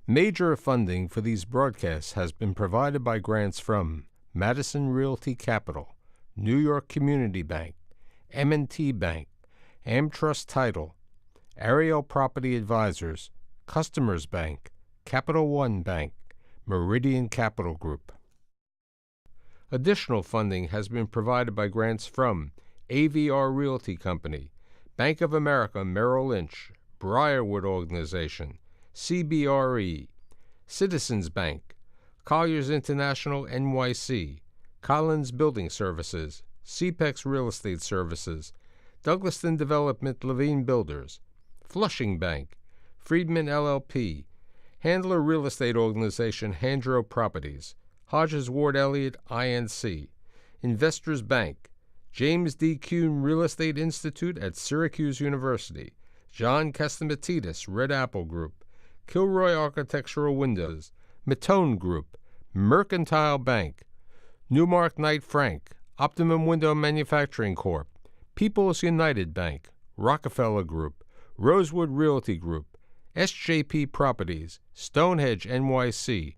Major funding for these broadcasts has been provided by grants from Madison Realty Capital, New York Community Bank, M&T Bank, AmTrust Title, Ariel Property Advisors, Customers Bank, Capital One Bank, Meridian Capital Group. Additional funding has been provided by grants from AVR Realty Company, Bank of America Merrill Lynch, Briarwood Organization, CBRE, Citizens Bank, Colliers International NYC, Collins Building Services, CPEX Real Estate Services, Douglaston Development Levine Builders, Flushing Bank, Friedman LLP, Handler Real Estate Organization Handro Properties, Hodges Ward Elliott INC, Investors Bank, James D. Kuhn Real Estate Institute at Syracuse University, John Castamatidis Red Apple Group, Kilroy Architectural Windows, Matone Group, Mercantile Bank, Newmark Knight Frank, Optimum Window Manufacturing Corp., People's United Bank, Rockefeller Group, Rosewood Realty Group, SJP Properties, Stonehenge NYC,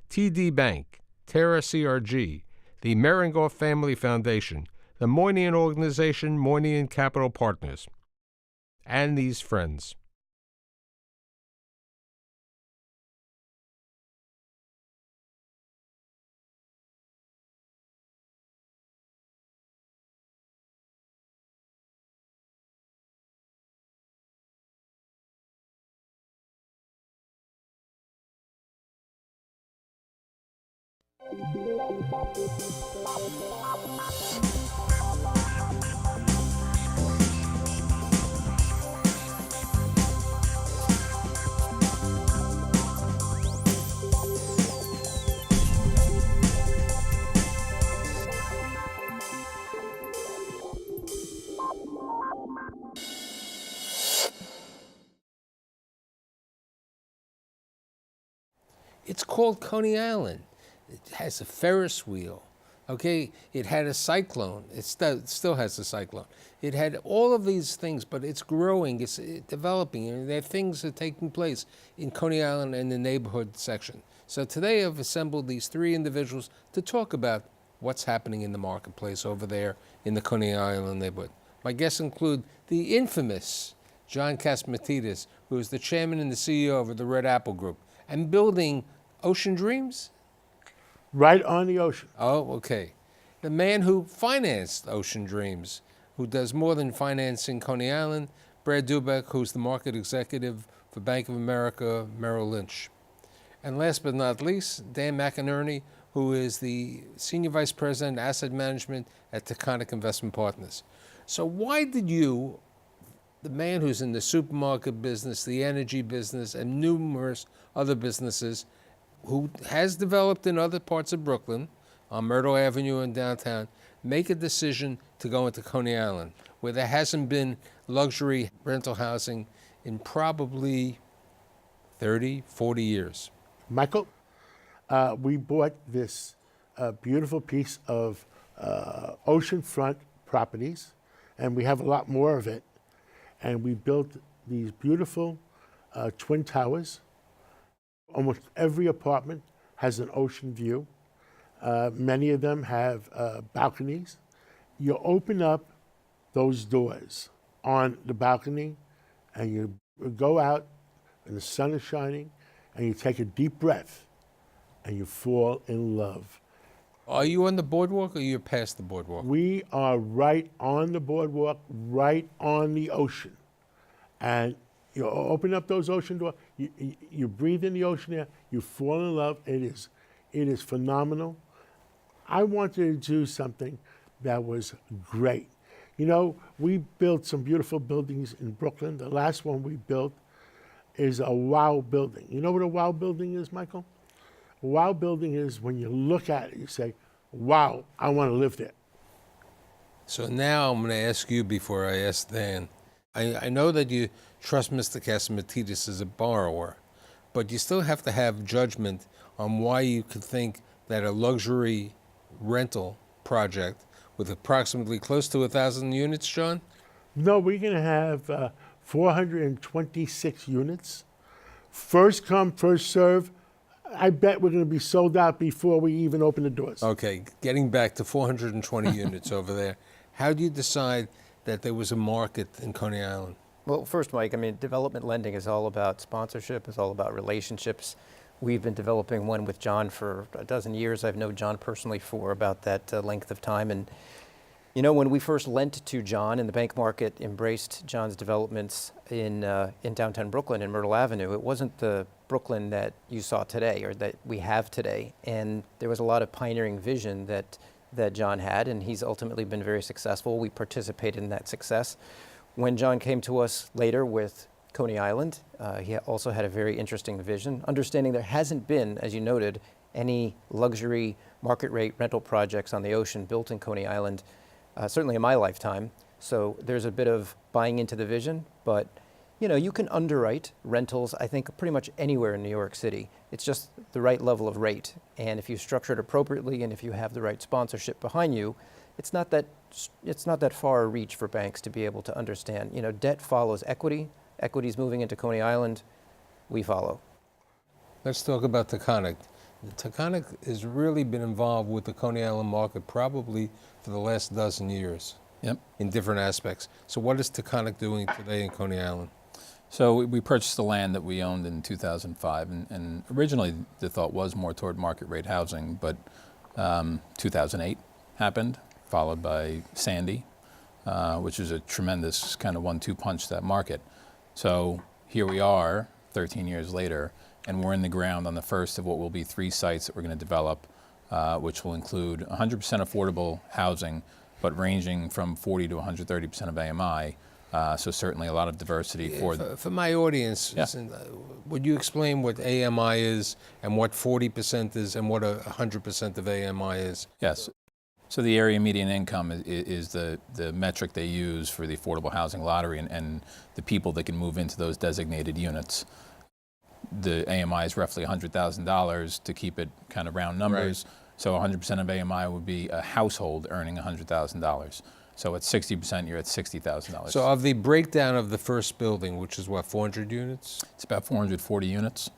TD Bank, Terra CRG, the Merengoff Family Foundation, the Moynihan Organization, Moynihan Capital Partners, and these friends. It's called Coney Island. It has a Ferris wheel. Okay, it had a cyclone. It still has a cyclone. It had all of these things, but it's growing, it's developing, and there are things that are taking place in Coney Island and the neighborhood section. So today I've assembled these three individuals to talk about what's happening in the marketplace over there in the Coney Island neighborhood. My guests include the infamous John Castamatidis, who is the chairman and the CEO of the Red Apple Group, and building Ocean Dreams? Right on the ocean. Oh, okay. The man who financed Ocean Dreams, who does more than financing Coney Island, Brad Dubeck, who's the market executive for Bank of America Merrill Lynch. And last but not least, Dan McInerney, who is the Senior Vice President, Asset Management at Taconic Investment Partners. So why did you, the man who's in the supermarket business, the energy business, and numerous other businesses, who has developed in other parts of Brooklyn, on Myrtle Avenue and downtown, make a decision to go into Coney Island, where there hasn't been luxury rental housing in probably 30, 40 years? Michael, we bought this beautiful piece of oceanfront properties, and we have a lot more of it. And we built these beautiful twin towers. Almost every apartment has an ocean view. Many of them have balconies. You open up those doors on the balcony and you go out and the sun is shining and you take a deep breath and you fall in love. Are you on the boardwalk or you're past the boardwalk? We are right on the boardwalk, right on the ocean. And you open up those ocean doors, you breathe in the ocean air, you fall in love. It is phenomenal. I wanted to do something that was great. You know, we built some beautiful buildings in Brooklyn. The last one we built is a wow building. You know what a wow building is, Michael? A wow building is when you look at it, you say, wow, I want to live there. So now I'm going to ask you before I ask Dan. I know that you trust Mr. Castamatidis as a borrower, but you still have to have judgment on why you could think that a luxury rental project with approximately close to 1,000 units, John? No, we're going to have 426 units, First come, first serve. I bet we're going to be sold out before we even open the doors. Okay, getting back to 420 units over there, how do you decide that there was a market in Coney Island? Well, first, Mike, I mean, development lending is all about sponsorship, it's all about relationships. We've been developing one with John for a dozen years. I've known John personally for about that length of time. And, you know, when we first lent to John and the bank market embraced John's developments in downtown Brooklyn in Myrtle Avenue, it wasn't the Brooklyn that you saw today or that we have today. And there was a lot of pioneering vision that John had, and he's ultimately been very successful. We participated in that success. When John came to us later with Coney Island, he also had a very interesting vision, understanding there hasn't been, as you noted, any luxury market rate rental projects on the ocean built in Coney Island, certainly in my lifetime. So there's a bit of buying into the vision, but you know, you can underwrite rentals, I think, pretty much anywhere in New York City. It's just the right level of rate. And if you structure it appropriately and if you have the right sponsorship behind you, it's not that far a reach for banks to be able to understand. You know, debt follows equity. Equity's moving into Coney Island. We follow. Let's talk about Taconic. Taconic has really been involved with the Coney Island market probably for the last dozen years. Yep. In different aspects. So what is Taconic doing today in Coney Island? So we purchased the land that we owned in 2005, and originally the thought was more toward market rate housing, but 2008 happened, followed by Sandy, which was a tremendous kind of 1-2 punch to that market. So here we are, 13 years later, and we're in the ground on the first of what will be 3 sites that we're going to develop, which will include 100% affordable housing, but ranging from 40 to 130% of AMI. So certainly a lot of diversity for my audience. Yeah. Listen, would you explain what AMI is and what 40% is and what 100% of AMI is? Yes. So the area median income is the metric they use for the affordable housing lottery and the people that can move into those designated units. The AMI is roughly $100,000 to keep it kind of round numbers. Right. So 100% of AMI would be a household earning $100,000. So at 60%, you're at $60,000. So of the breakdown of the first building, which is what, 400 units? It's about 440 units.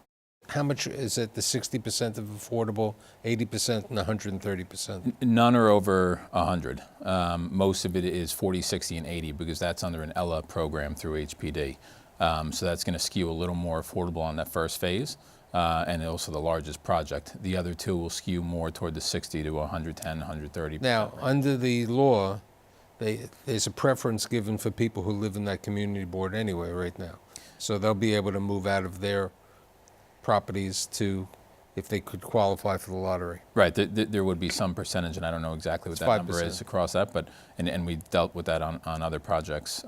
How much is it, the 60% of affordable, 80% and 130%? None are over 100. Most of it is 40, 60, and 80 because that's under an ELA program through HPD. So that's going to skew a little more affordable on that first phase. And also the largest project. The other 2 will skew more toward the 60 to 110, 130. Now, under the law, there's a preference given for people who live in that community board anyway right now. So they'll be able to move out of their properties to, if they could qualify for the lottery. Right, there would be some percentage, and I don't know exactly what that 5%. number is across that, but and we've dealt with that on other projects.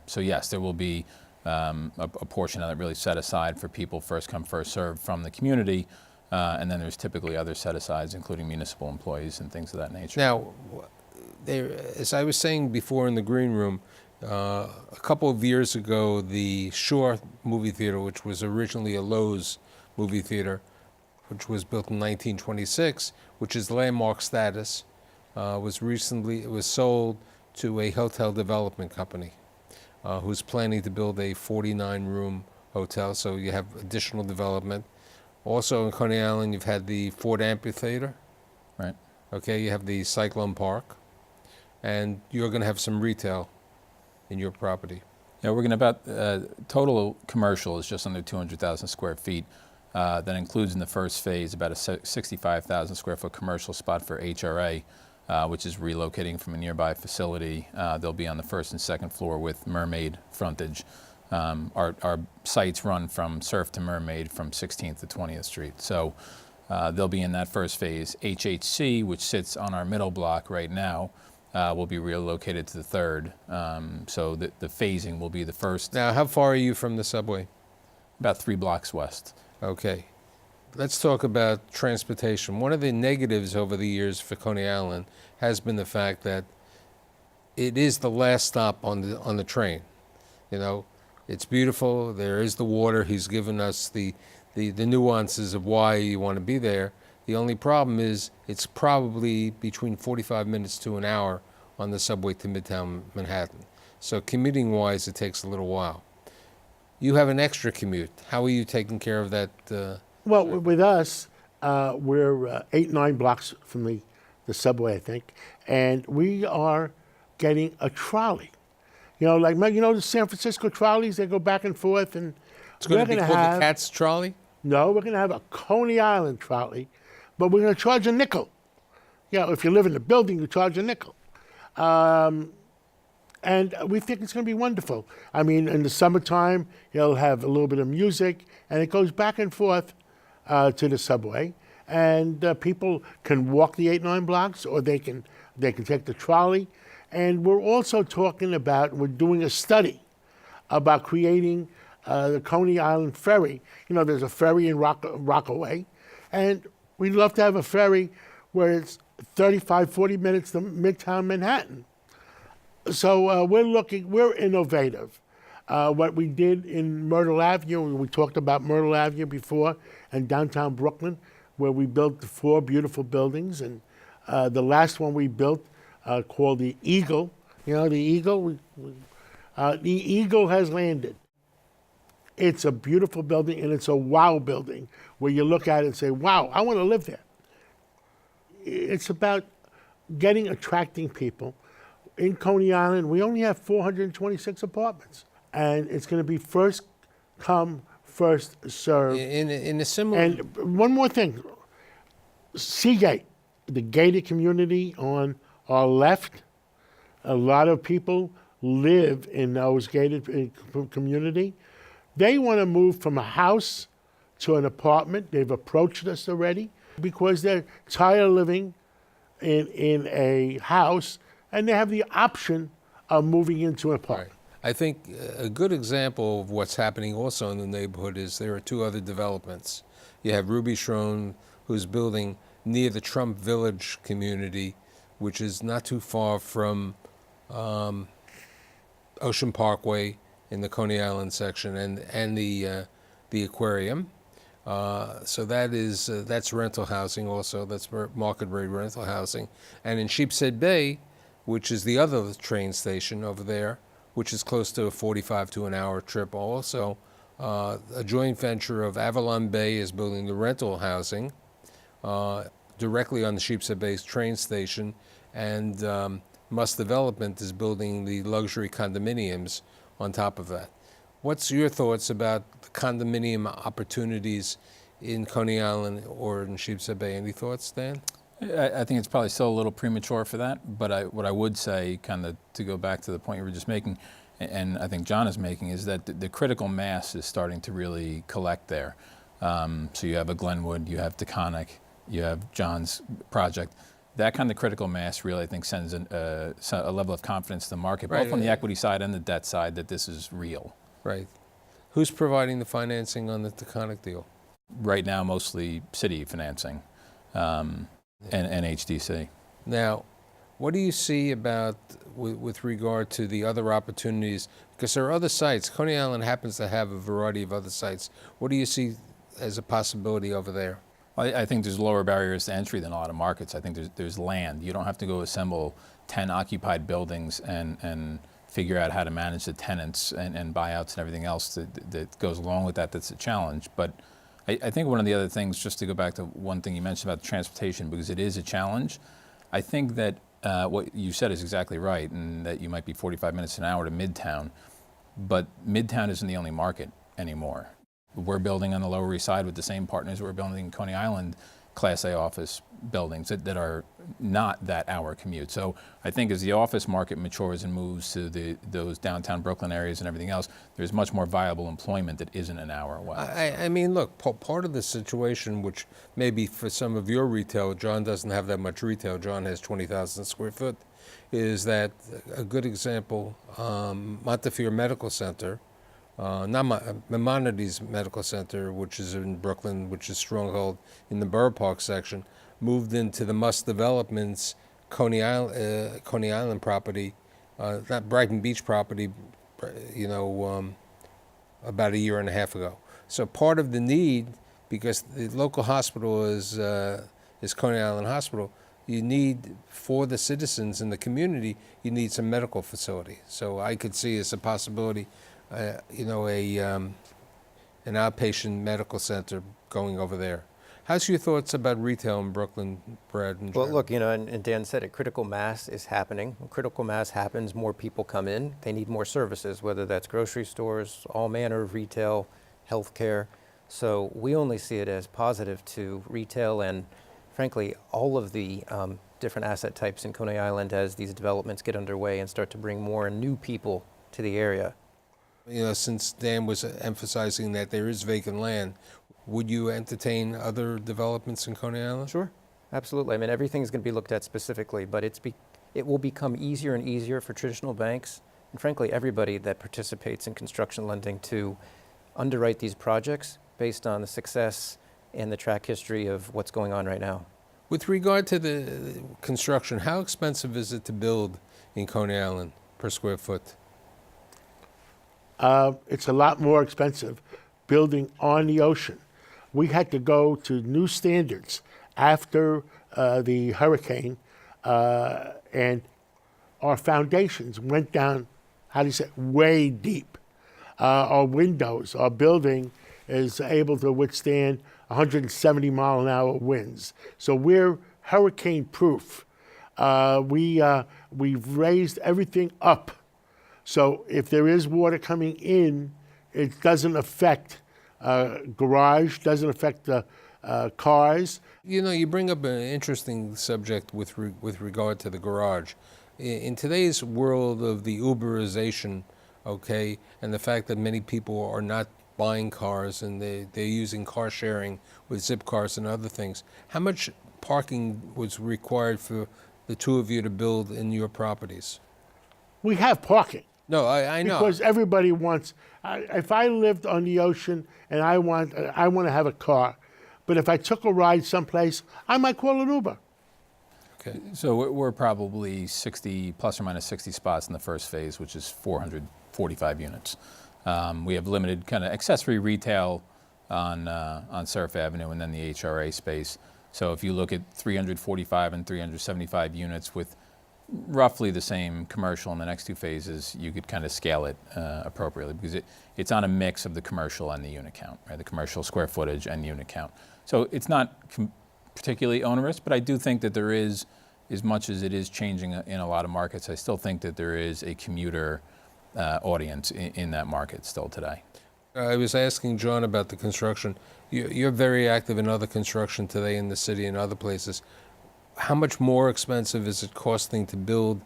So yes, there will be a portion of that really set aside for people first come, first served from the community, and then there's typically other set-asides, including municipal employees and things of that nature. Now, as I was saying before in the green room, a couple of years ago, the Shore movie theater, which was originally a Lowe's movie theater, which was built in 1926, which is landmark status, was sold to a hotel development company who's planning to build a 49-room hotel, so you have additional development. Also in Coney Island, you've had the Ford Amphitheater. Right. Okay, you have the Cyclone Park, and you're going to have some retail in your property. Yeah, we're going to total commercial is just under 200,000 square feet. That includes in the first phase about a 65,000 square foot commercial spot for HRA, which is relocating from a nearby facility. They'll be on the first and second floor with Mermaid frontage. Our sites run from Surf to Mermaid from 16th to 20th Street. So they'll be in that first phase. HHC, which sits on our middle block right now, will be relocated to the third. So the phasing will be the first. Now, how far are you from the subway? About 3 blocks west. Okay. Let's talk about transportation. One of the negatives over the years for Coney Island has been the fact that it is the last stop on the train. You know, it's beautiful. There is the water. He's given us the nuances of why you want to be there. The only problem is it's probably between 45 minutes to an hour on the subway to Midtown Manhattan. So commuting-wise, it takes a little while. You have an extra commute. How are you taking care of that? Well, with us, we're 8, 9 blocks from the subway, I think, and we are getting a trolley. You know, like the San Francisco trolleys, they go back and forth, and It's going to be gonna called have the Cat's Trolley? no, we're going to have a Coney Island trolley, but we're going to charge a nickel. You know, if you live in the building, you charge a nickel. And we think it's going to be wonderful. I mean, in the summertime, you'll have a little bit of music, and it goes back and forth to the subway. And people can walk the 8, 9 blocks, or they can take the trolley. And we're also we're doing a study about creating the Coney Island ferry. You know, there's a ferry in Rockaway, and we'd love to have a ferry where it's 35, 40 minutes to Midtown Manhattan. So we're innovative. What we did in Myrtle Avenue, we talked about Myrtle Avenue before, and downtown Brooklyn, where we built 4 beautiful buildings. And the last one we built, called the Eagle. You know, the Eagle, the Eagle has landed. It's a beautiful building, and it's a wow building, where you look at it and say, wow, I want to live there. It's about attracting people. In Coney Island, we only have 426 apartments, and it's going to be first come, first serve. In a similar... And one more thing, Seagate, the gated community on our left, a lot of people live in those gated community. They want to move from a house to an apartment. They've approached us already because they're tired of living in a house, and they have the option of moving into an apartment. Right. I think a good example of what's happening also in the neighborhood is there are 2 other developments. You have Ruby Schroen, who's building near the Trump Village community, which is not too far from Ocean Parkway in the Coney Island section, and the aquarium. So that's rental housing also. That's market rate rental housing. And in Sheepshead Bay, which is the other train station over there, which is close to a 45 to an hour trip also, a joint venture of Avalon Bay is building the rental housing directly on the Sheepshead Bay train station, and Must Development is building the luxury condominiums on top of that. What's your thoughts about the condominium opportunities in Coney Island or in Sheepshead Bay? Any thoughts, Dan? I think it's probably still a little premature for that, but what I would say, kind of to go back to the point you were just making, and I think John is making, is that the critical mass is starting to really collect there. So you have a Glenwood, you have Taconic, you have John's project. That kind of critical mass really, I think, sends a level of confidence to the market, both on the equity side and the debt side, that this is real. Right. Who's providing the financing on the Taconic deal? Right now, mostly city financing. And HDC. Now, what do you see about with regard to the other opportunities? Because there are other sites. Coney Island happens to have a variety of other sites. What do you see as a possibility over there? I think there's lower barriers to entry than a lot of markets. I think there's land. You don't have to go assemble 10 occupied buildings and figure out how to manage the tenants and buyouts and everything else that goes along with that. That's a challenge. But I think one of the other things, just to go back to one thing you mentioned about transportation, because it is a challenge, I think that what you said is exactly right, and that you might be 45 minutes an hour to Midtown, but Midtown isn't the only market anymore. We're building on the Lower East Side with the same partners we're building in Coney Island Class A office buildings that are not that hour commute. So I think as the office market matures and moves to those downtown Brooklyn areas and everything else, there's much more viable employment that isn't an hour away. I mean, look, part of the situation, which maybe for some of your retail, John doesn't have that much retail, John has 20,000 square foot, is that a good example, Montefiore Medical Center, Maimonides Medical Center, which is in Brooklyn, which is stronghold in the Borough Park section, moved into the Must Development's Coney Island property, not Brighton Beach property, about a year and a half ago. So part of the need, because the local hospital is Coney Island Hospital, you need, for the citizens in the community, you need some medical facility. So I could see as a possibility an outpatient medical center going over there. How's your thoughts about retail in Brooklyn, Brad and Well, John? look, and Dan said it, critical mass is happening. When critical mass happens, more people come in. They need more services, whether that's grocery stores, all manner of retail, healthcare. So we only see it as positive to retail and, frankly, all of the different asset types in Coney Island as these developments get underway and start to bring more new people to the area. Since Dan was emphasizing that there is vacant land, would you entertain other developments in Coney Island? Sure, absolutely. I mean, everything's going to be looked at specifically, but it will become easier and easier for traditional banks and, frankly, everybody that participates in construction lending to underwrite these projects based on the success and the track history of what's going on right now. With regard to the construction, how expensive is it to build in Coney Island per square foot? It's a lot more expensive building on the ocean. We had to go to new standards after the hurricane, and our foundations went down, way deep. Our windows, our building is able to withstand 170-mile-an-hour winds. So we're hurricane proof. We've raised everything up. So if there is water coming in, it doesn't affect garage, doesn't affect the cars. You bring up an interesting subject with regard to the garage. In today's world of the Uberization, okay, and the fact that many people are not buying cars and they're using car sharing with zip cars and other things, how much parking was required for the two of you to build in your properties? We have parking. No, I know. Because everybody wants. If I lived on the ocean and I want to have a car, but if I took a ride someplace, I might call an Uber. Okay. So we're probably 60, plus or minus 60 spots in the first phase, which is 445 units. We have limited kind of accessory retail on Surf Avenue and then the HRA space. So if you look at 345 and 375 units with roughly the same commercial in the next two phases, you could kind of scale it appropriately because it's on a mix of the commercial and the unit count, right? The commercial square footage and unit count. So it's not particularly onerous, but I do think that there is, as much as it is changing in a lot of markets, I still think that there is a commuter audience in that market still today. I was asking John about the construction. You're very active in other construction today in the city and other places. How much more expensive is it costing to build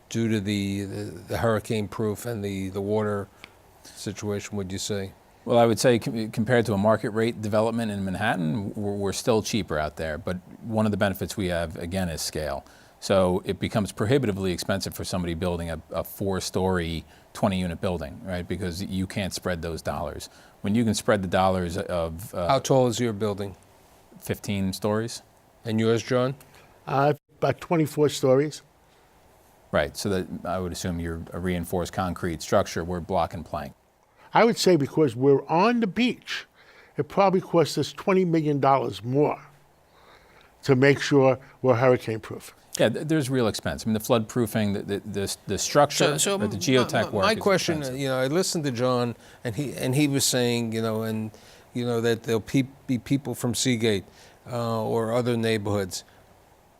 due to the hurricane proof and the water situation, would you say? Well, I would say compared to a market rate development in Manhattan, we're still cheaper out there. But one of the benefits we have, again, is scale. So it becomes prohibitively expensive for somebody building a 4-story, 20-unit building, right? Because you can't spread those dollars. When you can spread the dollars of... How tall is your building? 15 stories. And yours, John? About 24 stories. Right, so that I would assume you're a reinforced concrete structure. We're block and plank. I would say because we're on the beach, it probably costs us $20 million more to make sure we're hurricane proof. Yeah, there's real expense. I mean, the flood proofing, the structure, the geotech work. My is question, expensive. I listened to John, and he was saying, that there'll be people from Seagate or other neighborhoods.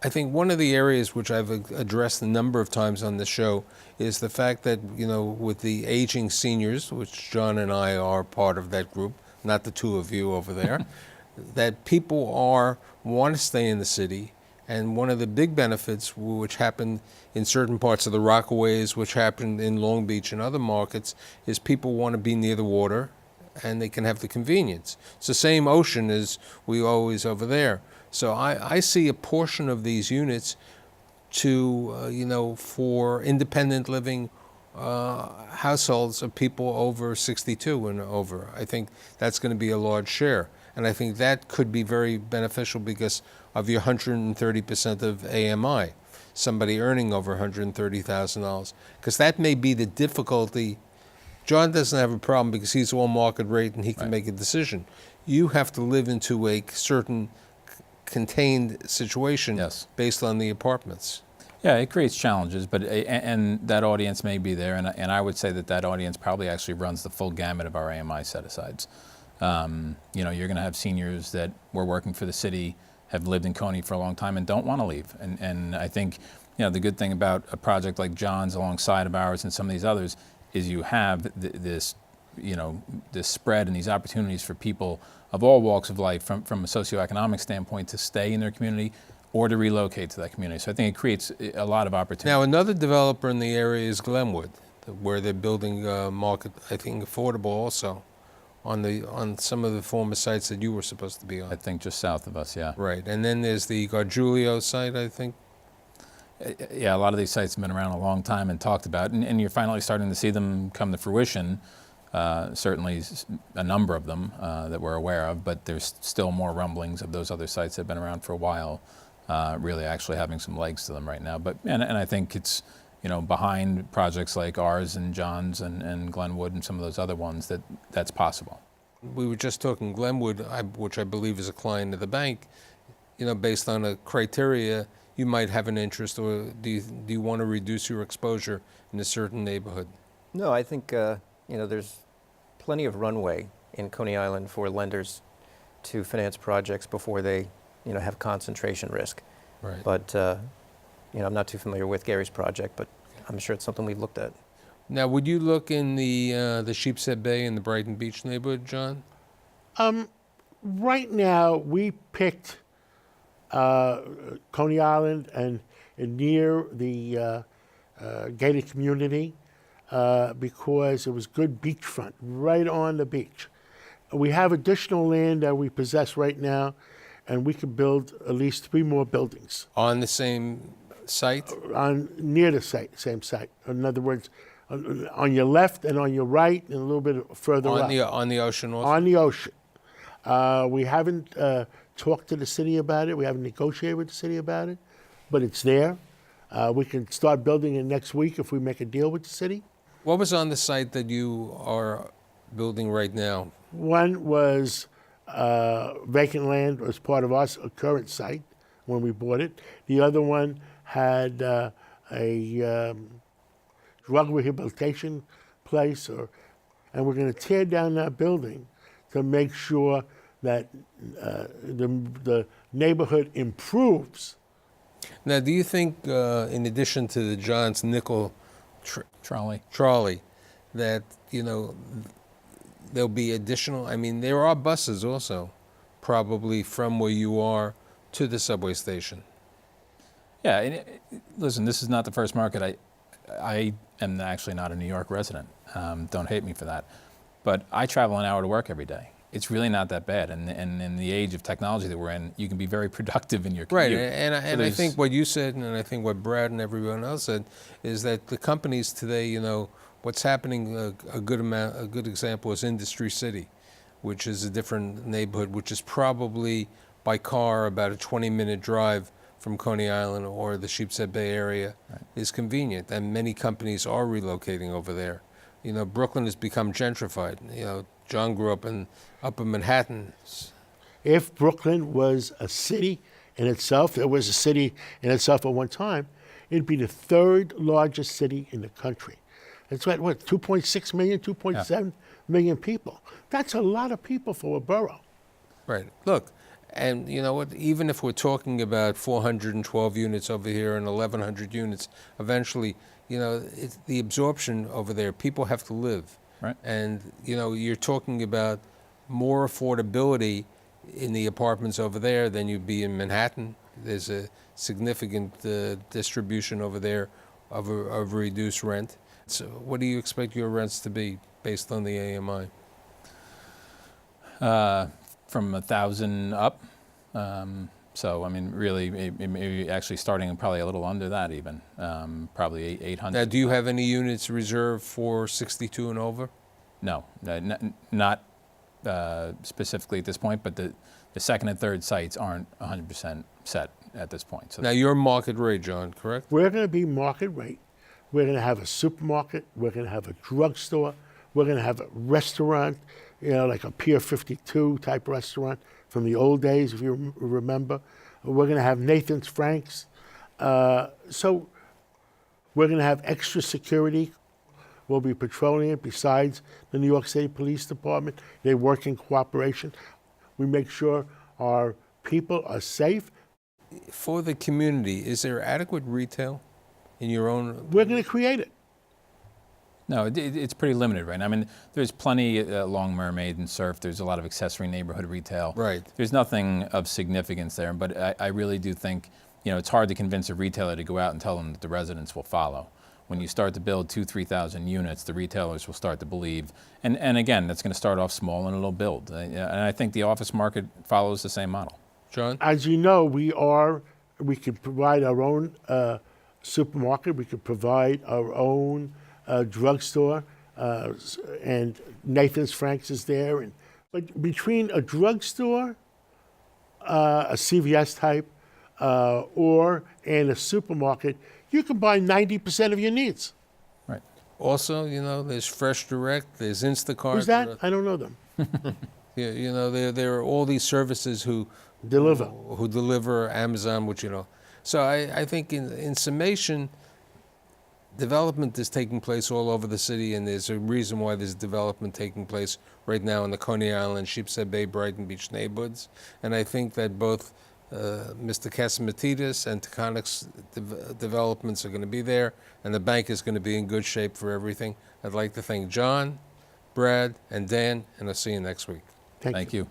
I think one of the areas which I've addressed a number of times on the show is the fact that, with the aging seniors, which John and I are part of that group, not the two of you over there, that people want to stay in the city. And one of the big benefits, which happened in certain parts of the Rockaways, which happened in Long Beach and other markets, is people want to be near the water and they can have the convenience. It's the same ocean as we always over there. So I see a portion of these units to, for independent living households of people over 62 and over. I think that's going to be a large share. And I think that could be very beneficial because of your 130% of AMI, somebody earning over $130,000. Because that may be the difficulty. John doesn't have a problem because he's all market rate and he can make a decision. You have to live into a certain contained situation based on the apartments. Yeah, it creates challenges, but and that audience may be there, and I would say that audience probably actually runs the full gamut of our AMI set-asides. You know, you're going to have seniors that were working for the city, have lived in Coney for a long time, and don't want to leave. And I think, you know, the good thing about a project like John's alongside of ours and some of these others is you have this, you know, this spread and these opportunities for people of all walks of life from a socioeconomic standpoint to stay in their community or to relocate to that community. So I think it creates a lot of opportunity. Now, another developer in the area is Glenwood, where they're building market, I think, affordable also, on some of the former sites that you were supposed to be on. I think just south of us, yeah. Right, and then there's the Gargiulio site, I think. Yeah, a lot of these sites have been around a long time and talked about, and you're finally starting to see them come to fruition. Certainly a number of them that we're aware of, but there's still more rumblings of those other sites that have been around for a while, really actually having some legs to them right now. But and I think it's, you know, behind projects like ours and John's and Glenwood and some of those other ones that's possible. We were just talking Glenwood, which I believe is a client of the bank. You know, based on a criteria, you might have an interest, or do you want to reduce your exposure in a certain neighborhood? No, I think you know, there's plenty of runway in Coney Island for lenders to finance projects before they, you know, have concentration risk. Right. But you know, I'm not too familiar with Gary's project, but I'm sure it's something we've looked at. Now, would you look in the Sheepshead Bay and the Brighton Beach neighborhood, John? Right now, we picked Coney Island and near the gated community because it was good beachfront, right on the beach. We have additional land that we possess right now, and we could build at least 3 more buildings On the same site? near the same site. In other words, on your left and on your right, and a little bit further up. On the ocean also? On the ocean. We haven't talked to the city about it. We haven't negotiated with the city about it, but it's there. We can start building it next week if we make a deal with the city. What was on the site that you are building right now? One was vacant land as part of our current site when we bought it. The other one had a drug rehabilitation place, and we're going to tear down that building to make sure that the neighborhood improves. Now, do you think, in addition to the John's nickel Trolley. that, you know, there'll be additional, I mean, there are buses also, probably from where you are to the subway station. Yeah, and listen, this is not the first market. I am actually not a New York resident. Don't hate me for that. But I travel an hour to work every day. It's really not that bad. And in the age of technology that we're in, you can be very productive in your commute. Right, and I think what you said, and I think what Brad and everyone else said, is that the companies today, you know, what's happening, a good example is Industry City, which is a different neighborhood, which is probably by car about a 20-minute drive from Coney Island or the Sheepshead Bay area. Right. Is convenient, and many companies are relocating over there. You know, Brooklyn has become gentrified. You know, John grew up in Upper Manhattan. If Brooklyn was a city in itself, it was a city in itself at one time, it'd be the 3rd largest city in the country. It's what 2.6 million, 2.7 million people. That's a lot of people for a borough. Right. Look, and you know what? Even if we're talking about 412 units over here and 1,100 units, eventually, you know, the absorption over there, people have to live. Right. And, you know, you're talking about more affordability in the apartments over there than you'd be in Manhattan. There's a significant distribution over there of reduced rent. So what do you expect your rents to be based on the AMI? From 1,000 up. So, I mean, really, maybe actually starting probably a little under that even, probably 800. Now, do you have any units reserved for 62 and over? No, not specifically at this point, but the second and third sites aren't 100% set at this point. So now, you're market rate, John, correct? We're going to be market rate. We're going to have a supermarket. We're going to have a drugstore. We're going to have a restaurant, you know, like a Pier 52 type restaurant from the old days, if you remember. We're going to have Nathan's Franks. So we're going to have extra security. We'll be patrolling it besides the New York State Police Department. They work in cooperation. We make sure our people are safe. For the community, is there adequate retail in your own? We're going to create it. No, it's pretty limited right now. I mean, there's plenty along Mermaid and Surf. There's a lot of accessory neighborhood retail. Right. There's nothing of significance there, but I really do think, it's hard to convince a retailer to go out and tell them that the residents will follow. When you start to build 2,000 to 3,000 units, the retailers will start to believe. And again, that's going to start off small and it'll build. And I think the office market follows the same model. John? As you know, we can provide our own supermarket. We could provide our own drugstore, and Nathan's Franks is there. But between a drugstore, a CVS type, and a supermarket, you can buy 90% of your needs. Right. Also, there's Fresh Direct, there's Instacart. Who's that? I don't know them. Yeah, there are all these services who Deliver. Amazon, which So I think in summation, development is taking place all over the city, and there's a reason why there's development taking place right now in the Coney Island, Sheepshead Bay, Brighton Beach neighborhoods. And I think that both Mr. Catsimatidis and Taconix developments are going to be there, and the bank is going to be in good shape for everything. I'd like to thank John, Brad, and Dan, and I'll see you next week. Thank you. Thank you.